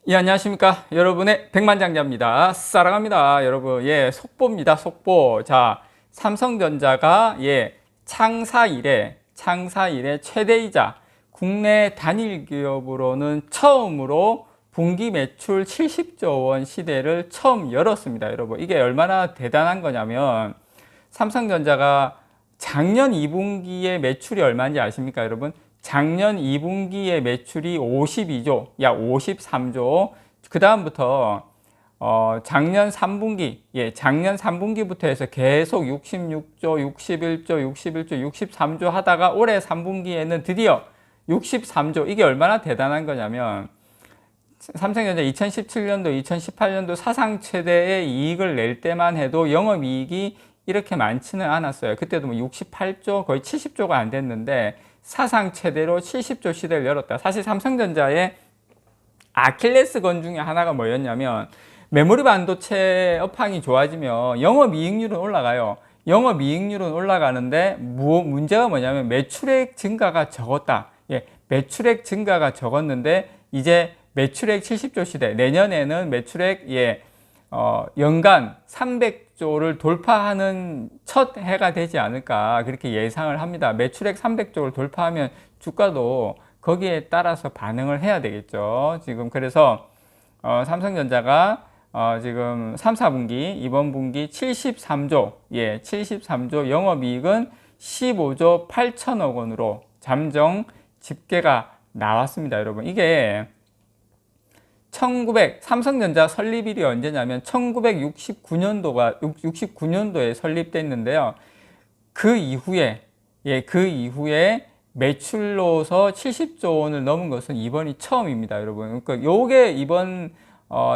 예, 안녕하십니까. 여러분의 백만장자입니다. 사랑합니다. 여러분, 속보입니다. 속보. 자, 삼성전자가, 창사 이래 최대이자 국내 단일 기업으로는 처음으로 분기 매출 70조 원 시대를 처음 열었습니다. 여러분, 이게 얼마나 대단한 거냐면, 삼성전자가 작년 2분기에 매출이 얼마인지 아십니까, 여러분? 작년 2분기의 매출이 52조, 약 53조. 그 다음부터 작년 3분기, 작년 3분기부터 해서 계속 66조, 61조, 61조, 63조 하다가 올해 3분기에는 드디어 63조. 이게 얼마나 대단한 거냐면 삼성전자 2017년도, 2018년도 사상 최대의 이익을 낼 때만 해도 영업이익이 이렇게 많지는 않았어요. 그때도 뭐 68조, 거의 70조가 안 됐는데 사상 최대로 70조 시대를 열었다. 사실 삼성전자의 아킬레스건 중에 하나가 뭐였냐면 메모리 반도체 업황이 좋아지면 영업이익률은 올라가요. 영업이익률은 올라가는데 문제가 뭐냐면 매출액 증가가 적었다. 매출액 증가가 적었는데 이제 매출액 70조 시대, 내년에는 매출액 연간 300조를 돌파하는 첫 해가 되지 않을까 그렇게 예상을 합니다. 매출액 300조를 돌파하면 주가도 거기에 따라서 반응을 해야 되겠죠. 지금 그래서 삼성전자가 지금 3, 4분기 이번 분기 73조 73조 영업이익은 15조 8천억 원으로 잠정 집계가 나왔습니다. 여러분, 이게 삼성전자 설립일이 언제냐면 1969년도에 설립됐는데요. 그 이후에 매출로서 70조 원을 넘은 것은 이번이 처음입니다, 여러분. 그러니까 요게 이번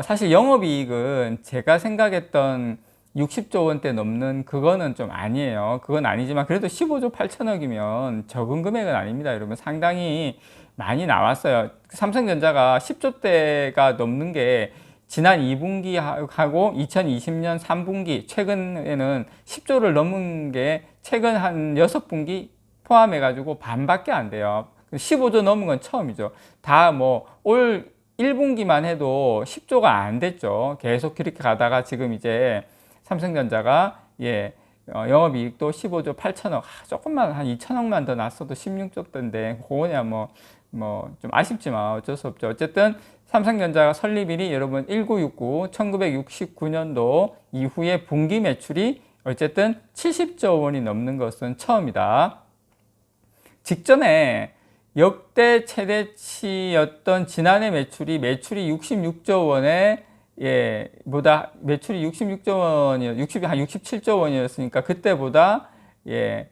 사실 영업이익은 제가 생각했던 60조 원대 넘는 그거는 좀 아니에요. 그건 아니지만 그래도 15조 8천억이면 적은 금액은 아닙니다, 여러분. 상당히 많이 나왔어요. 삼성전자가 10조대가 넘는 게 지난 2분기하고 2020년 3분기 최근에는 10조를 넘은 게 최근 한 6분기 포함해가지고 반밖에 안 돼요. 15조 넘은 건 처음이죠. 다 뭐 올 1분기만 해도 10조가 안 됐죠. 계속 그렇게 가다가 지금 이제 삼성전자가 영업이익도 15조 8천억, 조금만 한 2천억만 더 났어도 16조대인데 그거냐 뭐 좀 아쉽지만 어쩔 수 없죠. 어쨌든 삼성전자가 설립일이 여러분 1969년도 이후에 분기 매출이 어쨌든 70조 원이 넘는 것은 처음이다. 직전에 역대 최대치였던 지난해 매출이 66조 원에 매출이 66조 원이요, 한 67조 원이었으니까 그때보다 거의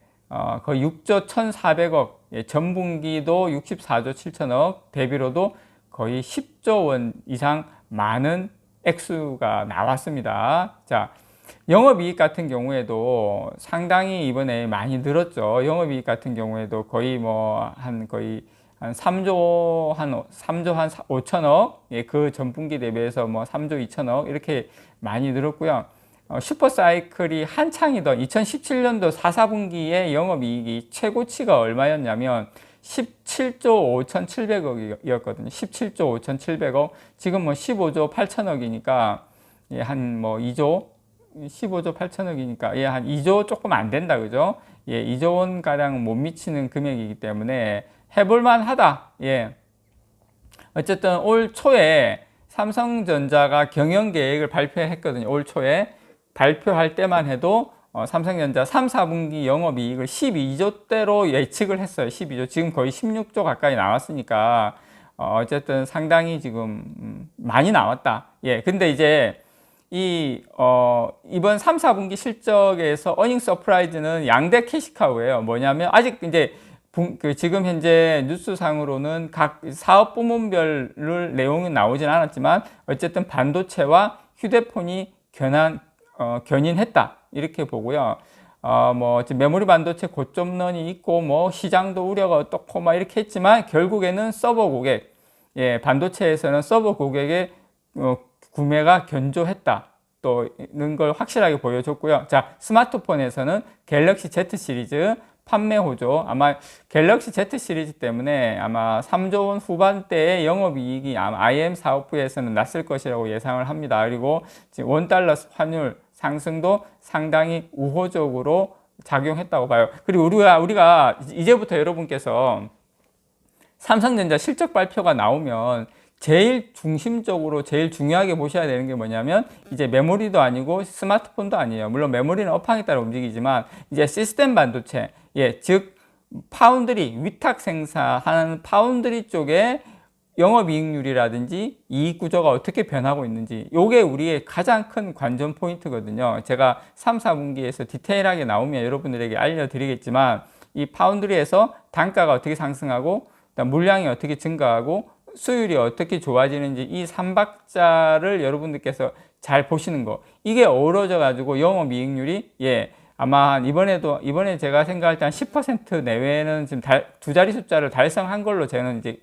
6조 1,400억, 전분기도 64조 7천억, 대비로도 거의 10조 원 이상 많은 액수가 나왔습니다. 자, 영업이익 같은 경우에도 상당히 이번에 많이 늘었죠. 영업이익 같은 경우에도 거의 한 3조 한 5천억, 그 전분기 대비해서 뭐 3조 2천억 이렇게 많이 늘었고요. 슈퍼사이클이 한창이던 2017년도 4, 4분기의 영업이익이 최고치가 얼마였냐면 17조 5,700억이었거든요. 17조 5,700억. 지금 뭐 15조 8천억이니까 한 뭐 2조 15조 8천억이니까 한 2조 조금 안 된다, 그죠? 2조 원 가량 못 미치는 금액이기 때문에 해볼만 하다. 어쨌든 올 초에 삼성전자가 경영 계획을 발표했거든요. 올 초에 발표할 때만 해도 삼성전자 3, 4분기 영업이익을 12조대로 예측을 했어요. 12조. 지금 거의 16조 가까이 나왔으니까 어쨌든 상당히 지금 많이 나왔다. 근데 이제 이번 3, 4분기 실적에서 어닝 서프라이즈는 양대 캐시카우예요. 뭐냐면 아직 이제 지금 현재 뉴스상으로는 각 사업 부문별 내용은 나오진 않았지만 어쨌든 반도체와 휴대폰이 견인했다 이렇게 보고요. 뭐 메모리 반도체 고점론이 있고 뭐 시장도 우려가 어떻고 막 이렇게 했지만 결국에는 서버 고객, 반도체에서는 서버 고객의 구매가 견조했다 또는 걸 확실하게 보여줬고요. 자, 스마트폰에서는 갤럭시 Z 시리즈, 판매 호조, 아마 갤럭시 Z 시리즈 때문에 아마 3조 원 후반대의 영업이익이 아마 IM 사업부에서는 났을 것이라고 예상을 합니다. 그리고 지금 원달러 환율 상승도 상당히 우호적으로 작용했다고 봐요. 그리고 우리가 이제부터 여러분께서 삼성전자 실적 발표가 나오면 제일 중심적으로 제일 중요하게 보셔야 되는 게 뭐냐면 이제 메모리도 아니고 스마트폰도 아니에요. 물론 메모리는 업황에 따라 움직이지만 이제 시스템 반도체, 즉 파운드리 위탁 생산하는 파운드리 쪽에 영업이익률이라든지 이익 구조가 어떻게 변하고 있는지 이게 우리의 가장 큰 관전 포인트거든요. 제가 3, 4분기에서 디테일하게 나오면 여러분들에게 알려드리겠지만 이 파운드리에서 단가가 어떻게 상승하고 물량이 어떻게 증가하고 수율이 어떻게 좋아지는지 이 3박자를 여러분들께서 잘 보시는 거, 이게 어우러져 가지고 영업이익률이 아마 이번에 제가 생각할 때 한 10% 내외는 지금 두 자리 숫자를 달성한 걸로 저는 이제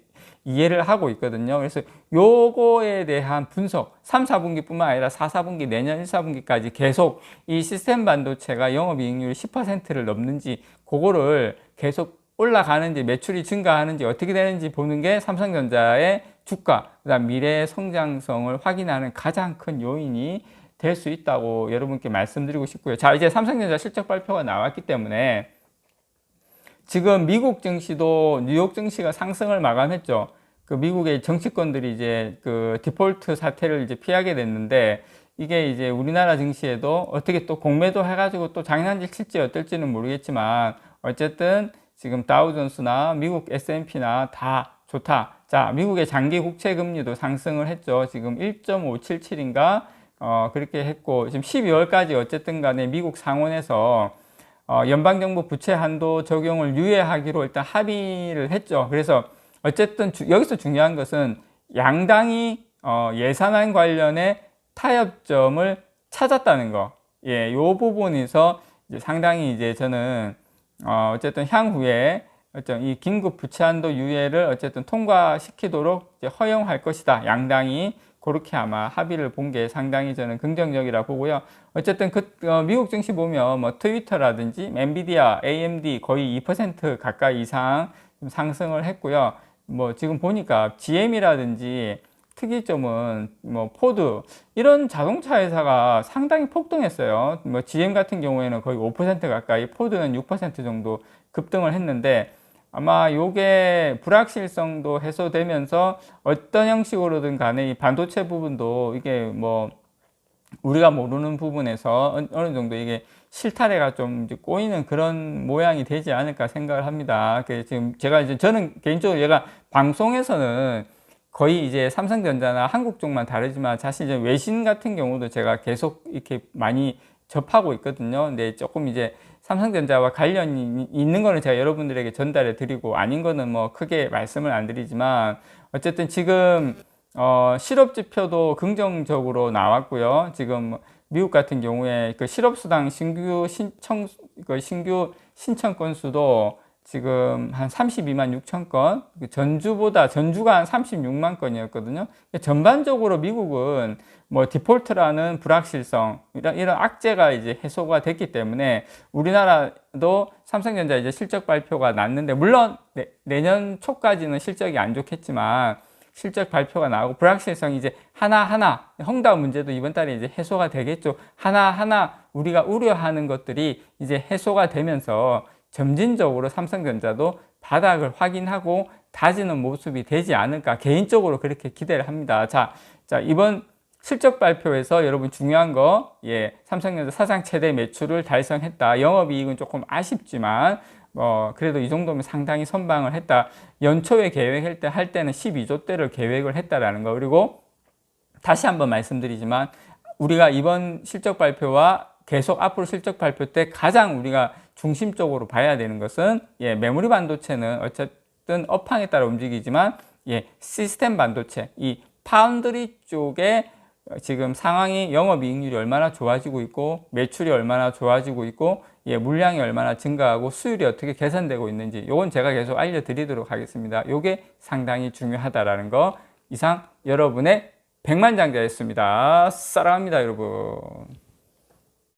이해를 하고 있거든요. 그래서 요거에 대한 분석 3, 4분기뿐만 아니라 4, 4분기 내년 1, 4분기까지 계속 이 시스템 반도체가 영업이익률이 10%를 넘는지 그거를 계속 올라가는지 매출이 증가하는지 어떻게 되는지 보는 게 삼성전자의 주가, 그다음 미래의 성장성을 확인하는 가장 큰 요인이 될 수 있다고 여러분께 말씀드리고 싶고요. 자, 이제 삼성전자 실적 발표가 나왔기 때문에 지금 미국 증시도 뉴욕 증시가 상승을 마감했죠. 그 미국의 정치권들이 이제 그 디폴트 사태를 이제 피하게 됐는데 이게 이제 우리나라 증시에도 어떻게 또 공매도 해가지고 또 장난질 칠지 어떨지는 모르겠지만 어쨌든 지금 다우존스나 미국 S&P나 다 좋다. 자, 미국의 장기 국채 금리도 상승을 했죠. 지금 1.577인가 그렇게 했고 지금 12월까지 어쨌든 간에 미국 상원에서 연방정부 부채 한도 적용을 유예하기로 일단 합의를 했죠. 그래서 어쨌든 여기서 중요한 것은 양당이 예산안 관련해 타협점을 찾았다는 거. 요 부분에서 이제 상당히 이제 저는 어쨌든 향후에 이 긴급 부채 한도 유예를 어쨌든 통과시키도록 이제 허용할 것이다. 양당이 그렇게 아마 합의를 본 게 상당히 저는 긍정적이라 보고요. 어쨌든 미국 증시 보면 뭐 트위터라든지 엔비디아, AMD 거의 2% 가까이 이상 상승을 했고요. 뭐 지금 보니까 GM이라든지 특이점은 뭐 포드 이런 자동차 회사가 상당히 폭등했어요. 뭐 GM 같은 경우에는 거의 5% 가까이, 포드는 6% 정도 급등을 했는데 아마 요게 불확실성도 해소되면서 어떤 형식으로든 간에 이 반도체 부분도 이게 뭐 우리가 모르는 부분에서 어느 정도 이게 실타래가 좀 이제 꼬이는 그런 모양이 되지 않을까 생각을 합니다. 지금 저는 개인적으로 얘가 방송에서는 거의 이제 삼성전자나 한국 쪽만 다르지만 사실 이제 외신 같은 경우도 제가 계속 이렇게 많이 접하고 있거든요. 근데 조금 이제 삼성전자와 관련이 있는 거는 제가 여러분들에게 전달해 드리고 아닌 거는 뭐 크게 말씀을 안 드리지만 어쨌든 지금 실업 지표도 긍정적으로 나왔고요. 지금 미국 같은 경우에 그 실업수당 신규 신청 건수도 지금 한 32만 6천 건, 전주가 한 36만 건이었거든요. 전반적으로 미국은 뭐 디폴트라는 불확실성, 이런 악재가 이제 해소가 됐기 때문에 우리나라도 삼성전자 이제 실적 발표가 났는데, 물론 내년 초까지는 실적이 안 좋겠지만 실적 발표가 나오고 불확실성이 이제 하나하나, 헝다 문제도 이번 달에 이제 해소가 되겠죠. 하나하나 우리가 우려하는 것들이 이제 해소가 되면서 점진적으로 삼성전자도 바닥을 확인하고 다지는 모습이 되지 않을까 개인적으로 그렇게 기대를 합니다. 자, 이번 실적 발표에서 여러분 중요한 거, 삼성전자 사상 최대 매출을 달성했다. 영업이익은 조금 아쉽지만 그래도 이 정도면 상당히 선방을 했다. 연초에 할 때는 12조대를 계획을 했다라는 거. 그리고 다시 한번 말씀드리지만 우리가 이번 실적 발표와 계속 앞으로 실적 발표 때 가장 우리가 중심적으로 봐야 되는 것은 메모리 반도체는 어쨌든 업황에 따라 움직이지만 시스템 반도체, 이 파운드리 쪽에 지금 상황이 영업이익률이 얼마나 좋아지고 있고 매출이 얼마나 좋아지고 있고 물량이 얼마나 증가하고 수율이 어떻게 개선되고 있는지 이건 제가 계속 알려드리도록 하겠습니다. 이게 상당히 중요하다라는 거. 이상 여러분의 백만장자였습니다. 사랑합니다, 여러분.